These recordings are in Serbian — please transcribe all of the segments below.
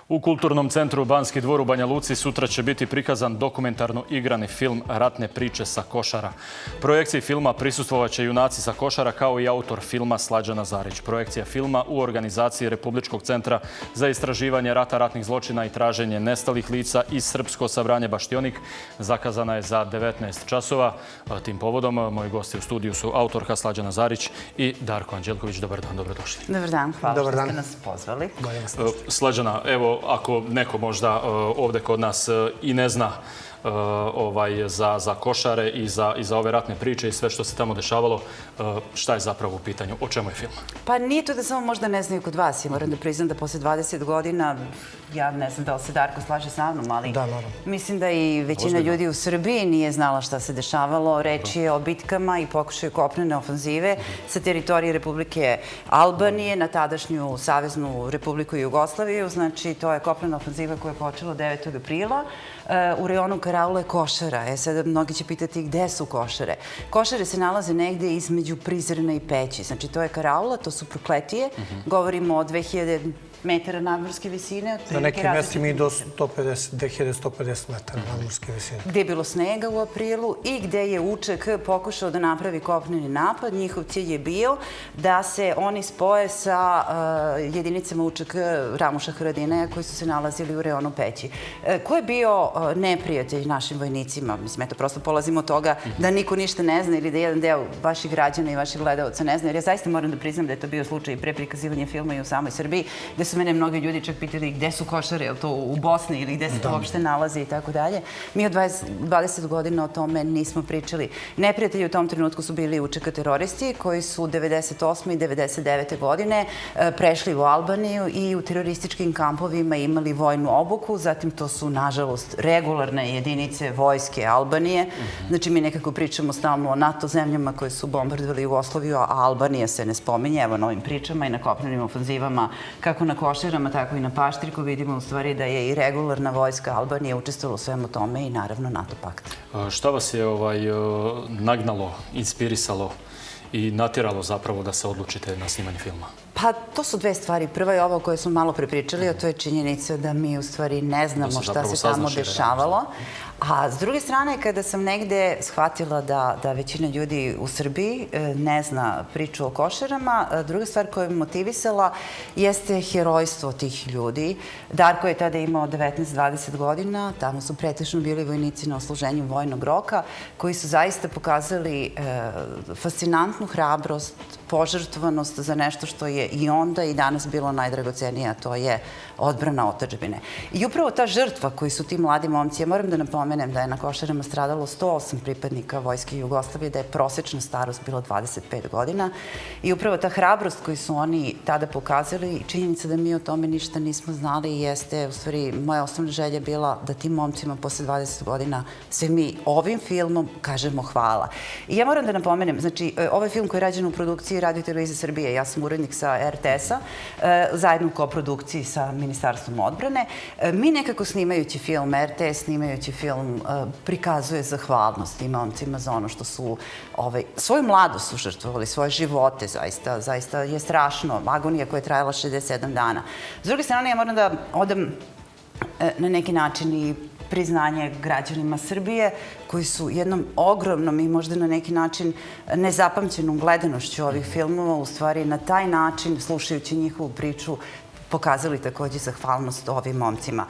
U Kulturnom centru Banski dvor u Banja Luci sutra će biti prikazan dokumentarno igrani film Ratne priče sa Košara. Projekciji filma prisustvovat će junaci sa Košara kao i autor filma Slađana Zarić. Projekcija filma u organizaciji Republičkog centra za istraživanje rata, ratnih zločina i traženje nestalih lica i Srpsko sabranje Baštionik zakazana je za 19 časova. Tim povodom moji gosti u studiju su autorka Slađana Zarić i Darko Anđelković. Dobar dan, dobrodošli. Dobar dan, hvala što ste nas pozvali. Slađana, evo, ako neko možda ovdje kod nas i ne zna za Košare i za ove ratne priče i sve što se tamo dešavalo, šta je zapravo u pitanju? O čemu je film? Pa nije to da samo možda ne znaju kod vas. Ja moram da priznam da posle 20 godina, ja ne znam da li se Darko slaže sa mnom, ali mislim da i većina ljudi u Srbiji nije znala šta se dešavalo. Reč je o bitkama i pokušaju kopnene ofanzive sa teritorije Republike Albanije na tadašnju Saveznu Republiku Jugoslaviju. Znači, to je kopnena ofanziva koja je počela 9. aprila u rejonu karaule Košara. Sada mnogi će pitati gde su Košare. Košare se nalaze negde između Prizrena i Peći. Znači, to je karaula, to su Prokletije. Govorimo o 2000 metara nadmorske visine. Na nekim mestima i do 2150 metara nadmorske visine. Gde je bilo snega u aprilu i gde je Uček pokušao da napravi kopneni napad. Njihov cilj je bio da se oni spoje sa jedinicama Uček Ramuša Haradinaja koji su se nalazili u rejonu Peći. Ko je bio neprijatelj našim vojnicima? Mislim, eto, prosto polazimo od toga da niko ništa ne zna ili da jedan deo vaših građana i vaših gledalaca ne zna. Jer ja zaista moram da priznam da je to bio slučaj i pre prikazivanja filma i u samoj Srbiji, gde su mene mnogi ljudi čak pitali gde su Košare, je li to u Bosni ili gde se to uopšte nalazi i tako dalje. Mi od 20 godina o tome nismo pričali. Neprijatelji u tom trenutku su bili Učeka teroristi koji su 98. i 99. godine prešli u Albaniju i u terorističkim kampovima imali vojnu obuku. Zatim to su, nažalost, regularne jedinice vojske Albanije. Znači, mi nekako pričamo stalno o NATO zemljama koje su bombardovali Jugoslaviju, a Albanija se ne spominje. Evo, na ovim pričama i na kopnenim ofanzivama, kako na Košarama, tako i na Paštriku, vidimo u stvari da je i regularna vojska Albanije učestvovala u svemu tome i naravno NATO pakt. Šta vas je nagnalo, inspirisalo i natjeralo zapravo da se odlučite na snimanje filma? Pa, to su dve stvari. Prva je ovo koju smo malo prepričali, a to je činjenica da mi u stvari ne znamo šta se tamo dešavalo. A s druge strane, kada sam negde shvatila da većina ljudi u Srbiji ne zna priču o Košarama, druga stvar koja je motivisala jeste herojstvo tih ljudi. Darko je tada imao 19-20 godina, tamo su pretežno bili vojnici na odsluženju vojnog roka, koji su zaista pokazali fascinantnu hrabrost, požrtvovanost za nešto što je i onda i danas bilo najdragocenije, a to je odbrana otadžbine. I upravo ta žrtva koji su ti mladi momci, ja moram da napomenem da je na Košarama stradalo 108 pripadnika Vojske Jugoslavije, da je prosečna starost bila 25 godina i upravo ta hrabrost koju su oni tada pokazali, činjenica da mi o tome ništa nismo znali jeste, u stvari, moja osnovna želja bila da tim momcima posle 20 godina sve mi ovim filmom kažemo hvala. I ja moram da napomenem, znači, ovaj film koji je rađen u produkciji Radio televizije Srbije, ja sam urednik sa RTS-a, zajedno u koprodukciji sa Ministarstvom odbrane. Mi nekako snimajući film, RTS snimajući film, prikazuje zahvalnost tim momcima za ono što su svoju mladost su žrtvovali, svoje živote, zaista je strašno. Agonija koja je trajala 67 dana. S druge strane, ja moram da odam na neki način i priznanje građanima Srbije koji su jednom ogromnom i možda na neki način nezapamćenom gledanošću ovih filmova u stvari na taj način, slušajući njihovu priču, pokazali također zahvalnost ovim momcima.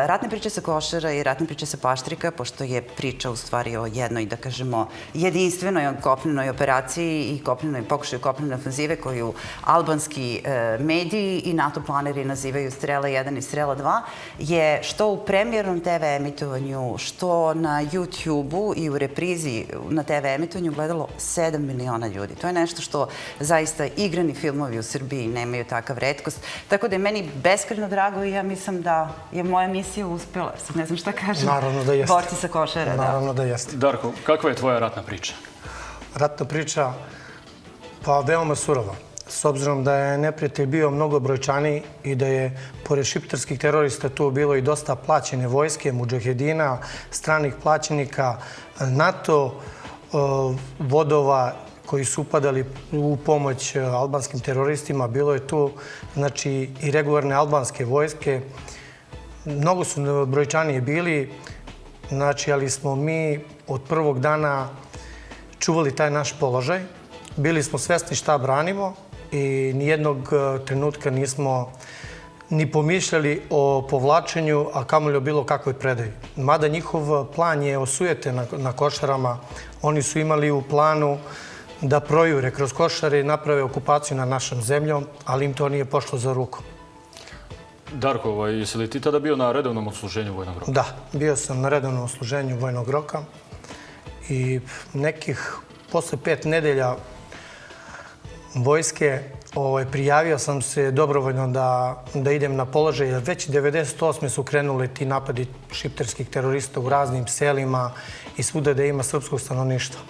Ratne priče sa Košara i ratne priče sa Paštrika, pošto je priča u stvari o jednoj, da kažemo, jedinstvenoj kopnenoj operaciji i pokušaju kopnene ofanzive koju albanski mediji i NATO planeri nazivaju Strela 1 i Strela 2, je što u premijernom TV emitovanju, što na YouTube-u i u reprizi na TV emitovanju gledalo 7 miliona ljudi. To je nešto što zaista igrani filmovi u Srbiji nemaju takav retkost. Tako da je meni beskrajno drago i ja mislim da je moja misija uspjela. Sad ne znam šta kažem. Naravno da jeste. Borci sa Košara. Naravno da jeste. Darko, kakva je tvoja ratna priča? Ratna priča, pa veoma surova. S obzirom da je neprijatelj bio mnogo brojčaniji i da je pored šiptarskih terorista tu bilo i dosta plaćene vojske, mudžahedina, stranih plaćenika, NATO, vodova koji su upadali u pomoć albanskim teroristima. Bilo je tu i regularne albanske vojske. mnogo su brojčaniji bili, znači, ali smo mi od prvog dana čuvali taj naš položaj. Bili smo svesni šta branimo i nijednog trenutka nismo ni pomišljali o povlačenju, a kamoli o bilo kakvoj predaji. Mada njihov plan je osujete na Košarama, oni su imali u planu da projure kroz Košare i naprave okupaciju nad našom zemljom, ali im to nije pošlo za ruku. Darko, jesi li ti tada bio na redovnom odsluženju vojnog roka? Da, bio sam na redovnom odsluženju vojnog roka i posle 5 nedelja vojske prijavio sam se dobrovoljno da idem na položaj, jer već 1998. su krenuli ti napadi šiptarskih terorista u raznim selima i svuda da ima srpskog stanovništva.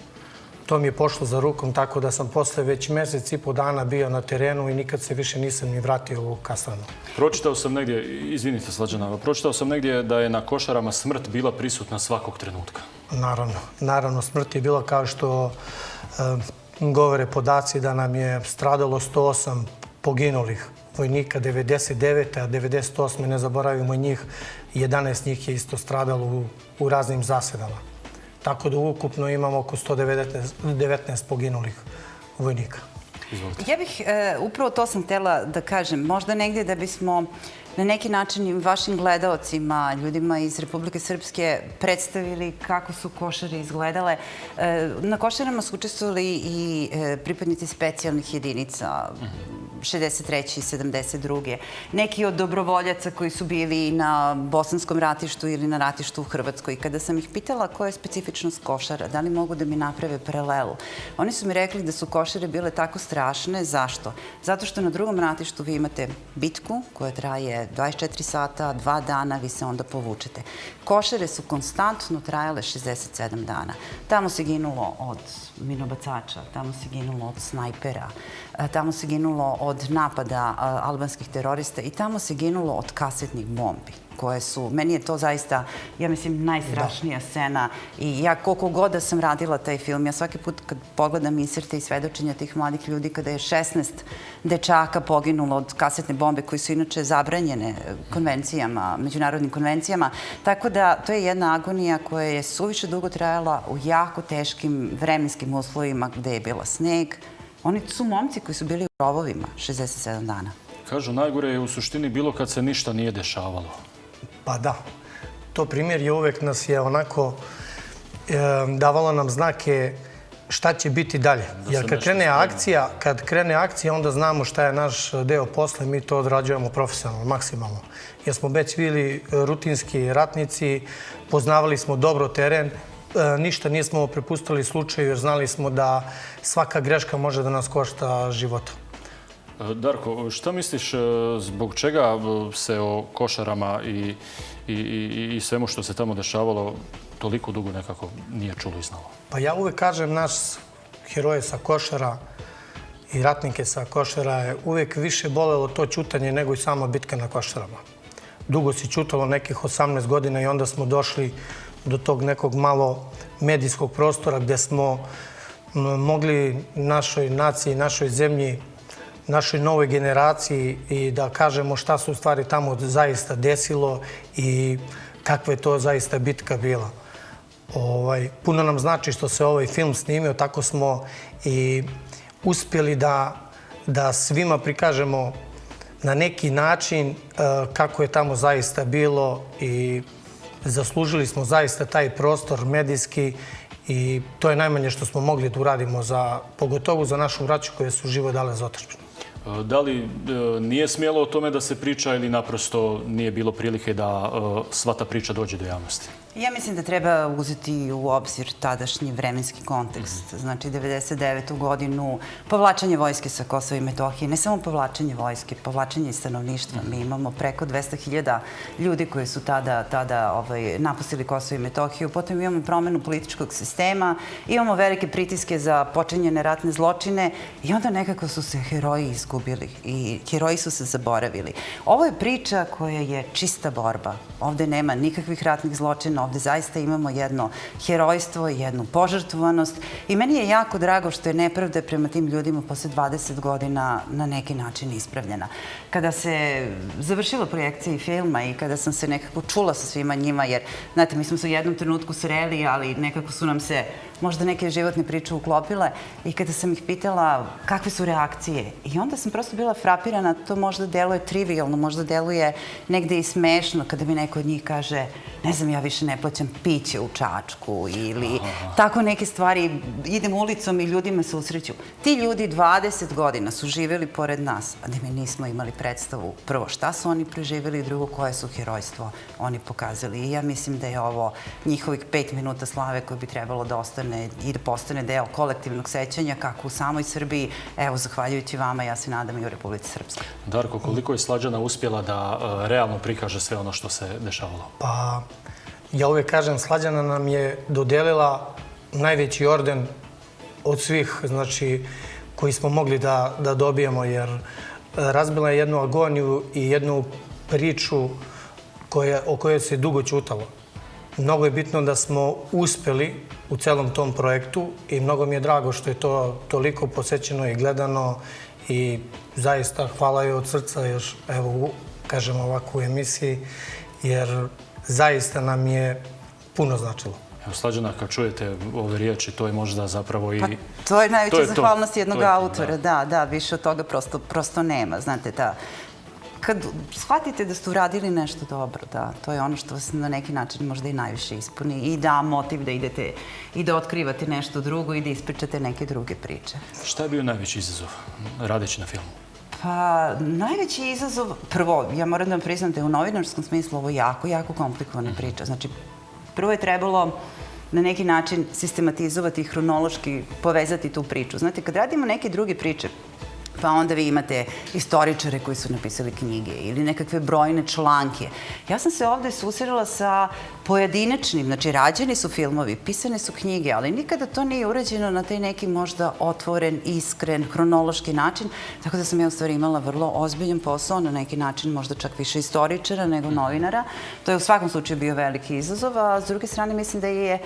To mi je pošlo za rukom, tako da sam posle već mesec i po dana bio na terenu i nikad se više nisam ni vratio u kasarnu. Pročitao sam negdje, izvinite Slađana, pročitao sam negdje da je na Košarama smrt bila prisutna svakog trenutka. Naravno, smrt je bila kao što govore podaci da nam je stradalo 108 poginulih vojnika 99. a 98. ne zaboravimo njih, 11 njih je isto stradalo u raznim zasedama. Tako da ukupno imamo oko 119 poginulih vojnika. Ja bih, upravo to sam htjela da kažem, možda negdje da bismo na neki način i vašim gledaocima, ljudima iz Republike Srpske predstavili kako su Košare izgledale. Na Košarama su učestvovali i pripadnici specijalnih jedinica 63. i 72. Neki od dobrovoljaca koji su bili na bosanskom ratištu ili na ratištu u Hrvatskoj. Kada sam ih pitala koja je specifičnost Košara, da li mogu da mi naprave paralelu, oni su mi rekli da su Košare bile tako strašne. Zašto? Zato što na drugom ratištu vi imate bitku koja traje 24 sata, 2 dana, vi se onda povučete. Košare su konstantno trajale 67 dana. Tamo se ginulo od minobacača, tamo se ginulo od snajpera, tamo se ginulo od napada albanskih terorista i tamo se ginulo od kasetnih bombi, koje su, meni je to zaista, ja mislim, najstrašnija scena. I ja koliko god da sam radila taj film, ja svaki put kad pogledam inserte i svedočenja tih mladih ljudi, kada je 16 dečaka poginulo od kasetne bombe, koji su inače zabranjene konvencijama, međunarodnim konvencijama. Tako da to je jedna agonija koja je suviše dugo trajala u jako teškim vremenskim uslovima gde je bila sneg. Oni su momci koji su bili u rovovima 67 dana. Kažu, najgore je u suštini bilo kad se ništa nije dešavalo. Pa da. To primjer je uvek nas je onako davalo nam znake šta će biti dalje. Jer kad krene akcija, onda znamo šta je naš deo posla i mi to odrađujemo profesionalno, maksimalno. Jer smo već bili rutinski ratnici, poznavali smo dobro teren, ništa nismo prepustili slučaju jer znali smo da svaka greška može da nas košta života. Darko, šta misliš zbog čega se o Košarama i svemu što se tamo dešavalo toliko dugo nekako nije čulo i znalo? Pa ja uvek kažem, naš heroje sa Košara i ratnike sa Košara je uvek više bolelo to ćutanje nego i sama bitka na Košarama. Dugo si ćutalo, nekih 18 godina, i onda smo došli do tog nekog malo medijskog prostora gde smo mogli našoj naciji, našoj zemlji, našoj novoj generaciji i da kažemo šta se u stvari tamo zaista desilo i kakva je to zaista bitka bila. Puno nam znači što se ovaj film snimio, tako smo i uspjeli da svima prikažemo na neki način kako je tamo zaista bilo i zaslužili smo zaista taj prostor medijski i to je najmanje što smo mogli da uradimo, pogotovo za našu braću koje su život dale za otadžbinu. Da li nije smjelo o tome da se priča ili naprosto nije bilo prilike da sva ta priča dođe do javnosti? Ja mislim da treba uzeti u obzir tadašnji vremenski kontekst. Znači, 1999. godinu, povlačenje vojske sa Kosova i Metohije, ne samo povlačenje vojske, povlačenje stanovništva. Mi imamo preko 200.000 ljudi koji su tada napustili Kosovo i Metohiju. Potom imamo promenu političkog sistema, imamo velike pritiske za počinjene ratne zločine i onda nekako su se heroji izgubili i heroji su se zaboravili. Ovo je priča koja je čista borba. Ovde nema nikakvih ratnih zločina, ovde zaista imamo jedno herojstvo, jednu požrtvovanost i meni je jako drago što je nepravda prema tim ljudima posle 20 godina na neki način ispravljena. Kada se završila projekcija filma i kada sam se nekako čula sa svima njima, jer, znate, mi smo se u jednom trenutku sreli, ali nekako su nam se možda neke životne priče uklopile i kada sam ih pitala kakve su reakcije. I onda sam prosto bila frapirana, to možda deluje trivialno, možda deluje negde i smešno kada mi neko od njih kaže ne znam, ja više ne plaćam piće u Čačku ili tako neke stvari, idem ulicom i ljudi me susreću. Ti ljudi 20 godina su živjeli pored nas, a da mi nismo imali predstavu prvo šta su oni preživjeli i drugo koje su herojstvo oni pokazali. I ja mislim da je ovo njihovih 5 minuta slave koje bi trebalo da ostane i da postane deo kolektivnog sećanja kako u samoj Srbiji, evo, zahvaljujući vama, ja se nadam i u Republici Srpskoj. Darko, koliko je Slađana uspjela da realno prikaže sve ono što se dešavalo? Pa, ja uvijek kažem, Slađana nam je dodelila najveći orden od svih, znači, koji smo mogli da dobijemo, jer razbila je jednu agoniju i jednu priču o kojoj se dugo ćutalo. Mnogo je bitno da smo uspeli u celom tom projektu i mnogo mi je drago što je to toliko posećeno i gledano i zaista hvala joj od srca još, evo, kažem ovako u emisiji, jer zaista nam je puno značilo. Evo, Slađana, kad čujete ove riječi, to je možda zapravo i... Pa to je najveća zahvalnost jednog autora, da, više od toga prosto nema, znate, kad shvatite da ste uradili nešto dobro, da, to je ono što vas na neki način možda i najviše ispuni i da motiv da idete i da otkrivate nešto drugo i da ispričate neke druge priče. Šta je bio najveći izazov radeći na filmu? Pa, najveći izazov, prvo, ja moram da vam priznam da je u novinarskom smislu ovo jako komplikovana priča. Znači, prvo je trebalo na neki način sistematizovati i hronološki povezati tu priču. Znate, kad radimo neke druge priče, pa onda vi imate istoričare koji su napisali knjige ili nekakve brojne članke. Ja sam se ovde susrela sa pojedinačnim, znači rađeni su filmovi, pisane su knjige, ali nikada to nije urađeno na taj neki možda otvoren, iskren, hronološki način, tako da sam ja u stvari imala vrlo ozbiljan posao, na neki način možda čak više istoričara nego novinara. To je u svakom slučaju bio veliki izazov, a s druge strane mislim da je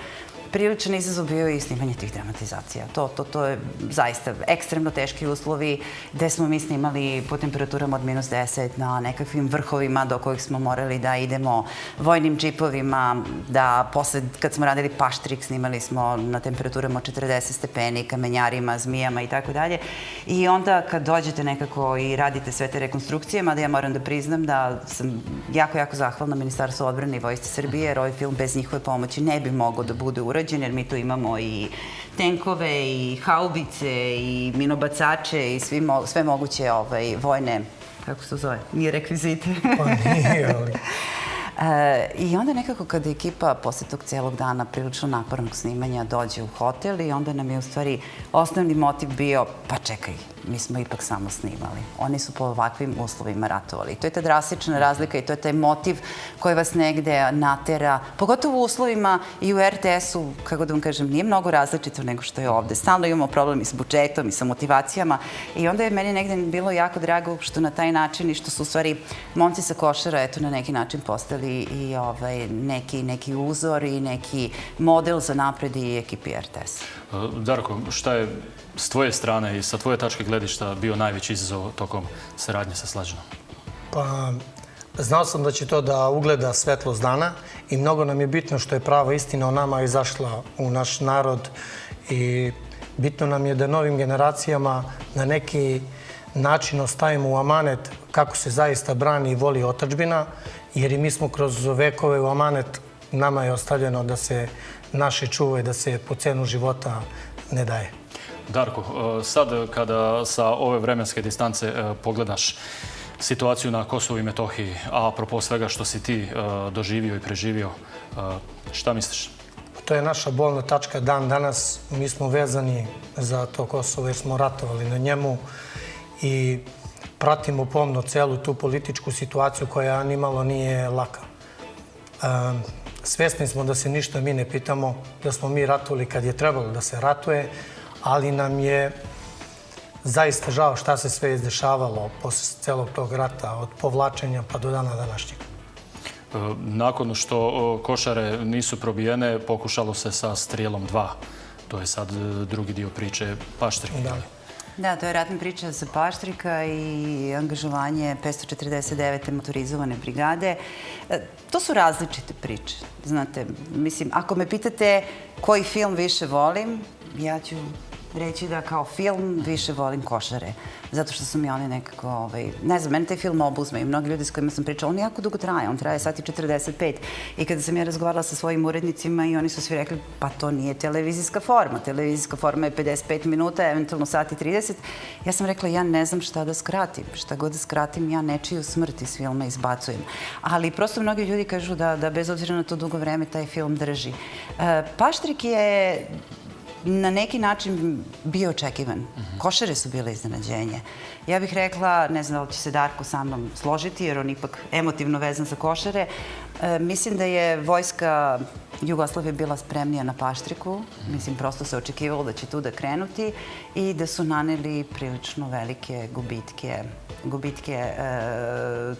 priličan izazov bio i snimanje tih dramatizacija. To je zaista ekstremno teški uslovi gde smo mi snimali po temperaturama od -10 na nekakvim vrhovima do kojih smo morali da idemo vojnim džipovima, da posle kad smo radili paštrik snimali smo na temperaturama od 40 stepeni, kamenjarima, zmijama i tako dalje. I onda kad dođete nekako i radite sve te rekonstrukcije, mada ja moram da priznam da sam jako zahvalna Ministarstvu odbrane i Vojsci Srbije, jer ovaj film bez njihove pomoći ne bi mogao da bude urađen, jer mi tu imamo i tenkove, i haubice, i minobacače, i sve moguće vojne, kako se to zove, nije rekvizite. Pa nije, ali... I onda nekako kada ekipa posle tog cijelog dana prilično napornog snimanja dođe u hotel i onda nam je u stvari osnovni motiv bio, pa čekaj, mi smo ipak samo snimali. Oni su po ovakvim uslovima ratovali. To je ta drastična razlika i to je taj motiv koji vas negde natera, pogotovo u uslovima i u RTS-u, kako da vam kažem, nije mnogo različito nego što je ovde. Stalno imamo problem i s budžetom i sa motivacijama i onda je meni negde bilo jako drago što na taj način i što su u stvari momci sa Košara eto na neki način postali i neki uzor i neki model za napred i ekipi RTS. Darko, šta je s tvoje strane i sa tvoje tačke gledišta bio najveći izazov tokom saradnje sa Slađanom? Pa, znao sam da će to da ugleda svetlost dana i mnogo nam je bitno što je prava istina o nama izašla u naš narod i bitno nam je da novim generacijama na neki način ostavimo u amanet kako se zaista brani i voli otadžbina, jer i mi smo kroz vekove u amanet, nama je ostavljeno da se naše čuva i da se po cenu života ne daje. Darko, sad kada sa ove vremenske distance pogledaš situaciju na Kosovu i Metohiji, a apropo svega što si ti doživio i preživio, šta misliš? To je naša bolna tačka dan danas. Mi smo vezani za to Kosovo jer smo ratovali na njemu i pratimo pomno celu tu političku situaciju koja nimalo nije laka. Svesni smo da se ništa mi ne pitamo, da smo mi ratovali kad je trebalo da se ratuje, ali nam je zaista žao šta se sve izdešavalo posle celog tog rata, od povlačenja pa do dana današnjeg. Nakon što košare nisu probijene, pokušalo se sa Strijelom 2. To je sad drugi dio priče Paštrika. Da, to je ratna priča sa Paštrika i angažovanje 549. motorizovane brigade. To su različite priče. Znate, mislim, ako me pitate koji film više volim, ja ću reći da kao film više volim Košare. Zato što su mi oni nekako, ne znam, meni taj film obuzme i mnogi ljudi s kojima sam pričala, on jako dugo traje, on traje sat i 45. I kada sam ja razgovarala sa svojim urednicima i oni su svi rekli, pa to nije televizijska forma. Televizijska forma je 55 minuta, eventualno sat i 30. Ja sam rekla, ja ne znam šta da skratim. Šta god da skratim, ja nečiju smrt iz filma izbacujem. Ali prosto mnogi ljudi kažu da bez obzira na to dugo vreme taj film drži. Paštrik je na neki način bio očekivan. Košare su bile iznenađenje. Ja bih rekla, ne znam da li će se Darko sa mnom složiti, jer on ipak emotivno vezan za Košare. Mislim da je vojska Jugoslavije bila spremnija na Paštriku. Mislim, prosto se očekivalo da će tu da krenuti i da su naneli prilično velike gubitke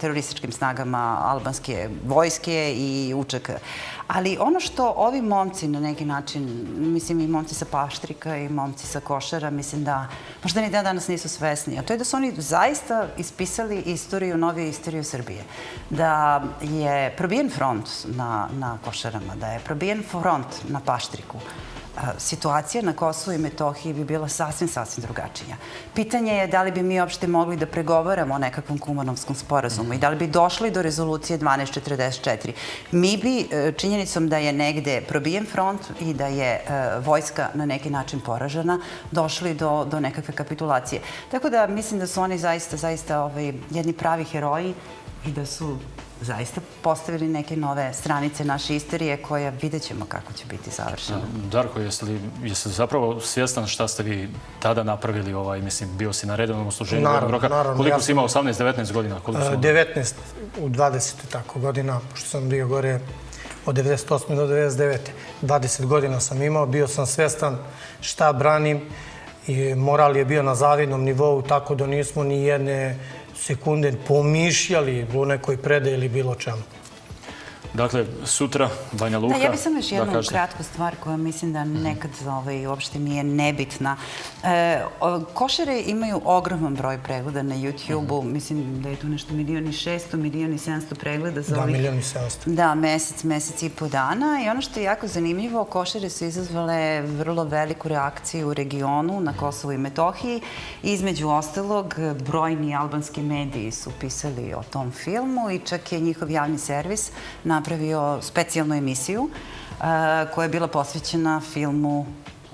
terorističkim snagama albanske vojske i UČK. Ali ono što ovi momci na neki način, mislim i momci sa Paštrika i momci sa Košara, mislim da možda ni danas nisu svesni, a to je da su oni zaista ispisali istoriju, noviju istoriju Srbije. Da je probijen front na Košarama, da je probijen front na Paštriku. Situacija na Kosovu i Metohiji bi bila sasvim drugačija. Pitanje je da li bi mi uopšte mogli da pregovaramo o nekakvom Kumanovskom sporazumu i da li bi došli do rezolucije 1244. Mi bi, činjenicom da je negde probijen front i da je vojska na neki način poražena, došli do nekakve kapitulacije. Tako da mislim da su oni zaista jedni pravi heroji i da su zaista postavili neke nove stranice naše istorije koja vidjet ćemo kako će biti završena. Darko, jeste li zapravo svjestan šta ste vi tada napravili? Mislim, bio si na redovnom usluženju vojnog roka. Koliko si imao? 18-19 godina? 19 u 20 tako godina, pošto sam bio gore od 98. do 99. 20 godina sam imao, bio sam svjestan šta branim i moral je bio na zavidnom nivou, tako da nismo ni jedne sekunde pomišljali u nekoj predaji ili bilo čemu. Dakle, sutra Banja Luka... Ja bih samo još jednu kratku stvar koja mislim da nekad uopšte nije nebitna. Košare imaju ogroman broj pregleda na YouTube-u. Mislim da je tu nešto 1.600.000, 1.700.000 pregleda za ovih... Da, 1.700.000. Da, mesec i po dana. I ono što je jako zanimljivo, Košare su izazvale vrlo veliku reakciju u regionu, na Kosovu i Metohiji. Između ostalog, brojni albanski mediji su pisali o tom filmu i čak je njihov javni servis napravio specijalnu emisiju koja je bila posvećena filmu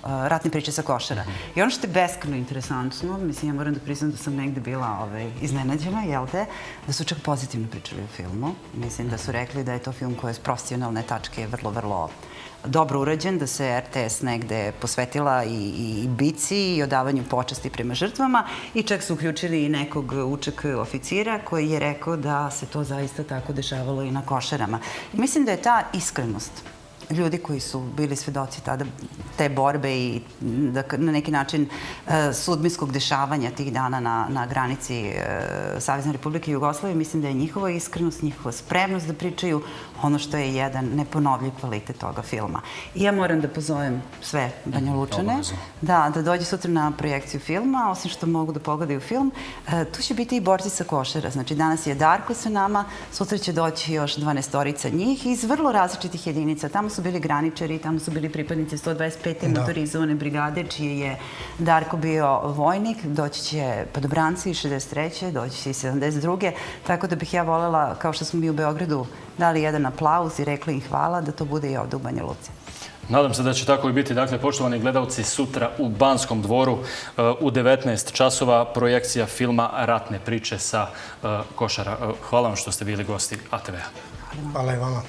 Ratne priče sa Košara. I ono što je beskrajno interesantno, mislim, ja moram da priznam da sam negde bila iznenađena, jel te, da su čak pozitivno pričali o filmu. Mislim da su rekli da je to film koji je s profesionalne tačke vrlo dobro urađen, da se RTS negde posvetila i bici i odavanju počasti prema žrtvama i čak su uključili i nekog UČK oficira koji je rekao da se to zaista tako dešavalo i na Košarama. I mislim da je ta iskrenost ljudi koji su bili svedoci tada te borbe i na neki način sudbinskog dešavanja tih dana na granici Savezne Republike Jugoslavije, mislim da je njihova iskrenost, njihova spremnost da pričaju ono što je jedan neponovljiv kvalitet toga filma. I ja moram da pozovem sve Banjalučane da dođe sutra na projekciju filma, osim što mogu da pogledaju film. Tu će biti i borci sa Košara. Znači, danas je Darko sa nama, sutra će doći još 12 njih iz vrlo različitih jedinica. Tamo su bili graničari, tamo su bili pripadnici 125. motorizovane brigade, čiji je Darko bio vojnik, doći će padobranci iz 63. doći će i 72. Tako da bih ja voljela, kao što smo mi u Beogradu dali jedan aplauz i rekli im hvala, da to bude i ovde u Banja Luci. Nadam se da će tako i biti. Dakle, poštovani gledalci, sutra u Banskom dvoru u 19 časova projekcija filma Ratne priče sa Košara. Hvala vam što ste bili gosti ATV-a. Hvala i vama.